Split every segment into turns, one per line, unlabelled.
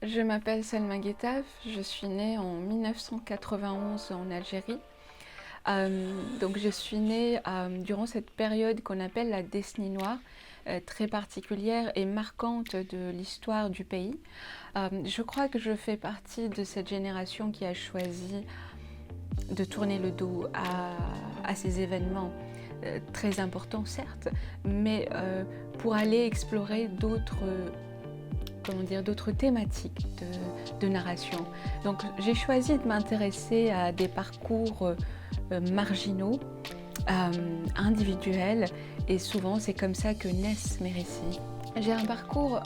Je m'appelle Selma Guettaf, je suis née en 1991 en Algérie. Donc je suis née durant cette période qu'on appelle la décennie noire, très particulière et marquante de l'histoire du pays. Je crois que je fais partie de cette génération qui a choisi de tourner le dos à ces événements très importants certes, mais pour aller explorer d'autres thématiques de narration. Donc j'ai choisi de m'intéresser à des parcours marginaux, individuels, et souvent c'est comme ça que naissent mes récits. J'ai un parcours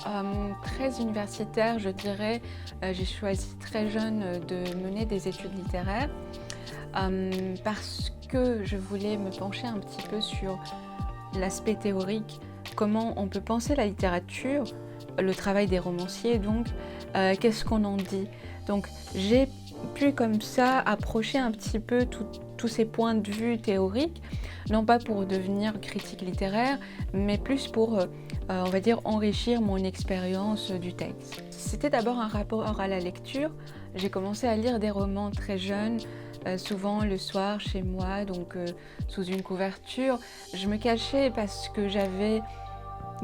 très universitaire, je dirais. J'ai choisi très jeune de mener des études littéraires parce que je voulais me pencher un petit peu sur l'aspect théorique, comment on peut penser la littérature, le travail des romanciers, donc qu'est-ce qu'on en dit. Donc j'ai pu comme ça approcher un petit peu tous ces points de vue théoriques, non pas pour devenir critique littéraire, mais plus pour, on va dire, enrichir mon expérience du texte. C'était d'abord un rapport à la lecture. J'ai commencé à lire des romans très jeunes, souvent le soir chez moi, donc sous une couverture. Je me cachais parce que j'avais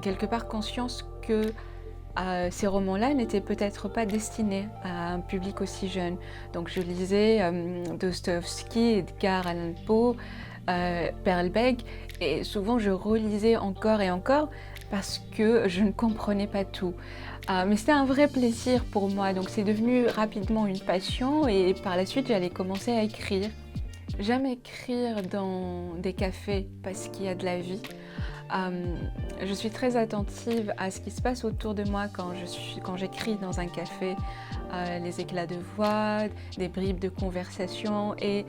quelque part conscience que ces romans-là n'étaient peut-être pas destinés à un public aussi jeune. Donc je lisais Dostoïevski, Edgar Allan Poe, Perlbeck, et souvent je relisais encore et encore parce que je ne comprenais pas tout. Mais c'était un vrai plaisir pour moi, donc c'est devenu rapidement une passion et par la suite j'allais commencer à écrire. J'aime écrire dans des cafés parce qu'il y a de la vie. Je suis très attentive à ce qui se passe autour de moi quand j'écris dans un café, les éclats de voix, des bribes de conversation, et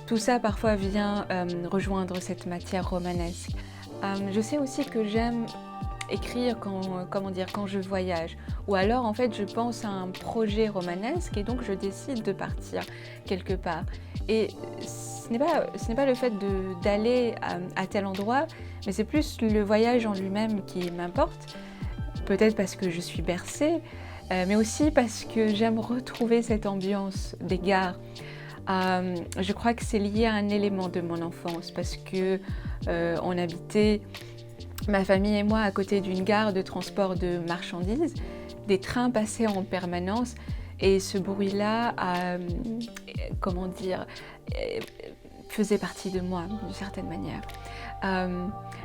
tout ça parfois vient rejoindre cette matière romanesque. Je sais aussi que j'aime écrire quand je voyage, ou alors en fait je pense à un projet romanesque et donc je décide de partir quelque part. Et ce n'est pas le fait d'aller à tel endroit, mais c'est plus le voyage en lui-même qui m'importe, peut-être parce que je suis bercée, mais aussi parce que j'aime retrouver cette ambiance des gares. Je crois que c'est lié à un élément de mon enfance, parce que on habitait, ma famille et moi, à côté d'une gare de transport de marchandises. Des trains passaient en permanence et ce bruit-là, faisait partie de moi d'une certaine manière.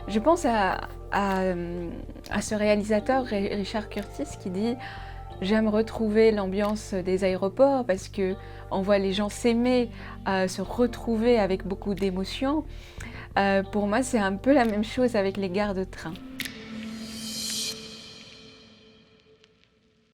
Je pense à ce réalisateur, Richard Curtis, qui dit « J'aime retrouver l'ambiance des aéroports parce qu'on voit les gens s'aimer, se retrouver avec beaucoup d'émotion ». Pour moi, c'est un peu la même chose avec les gares de train.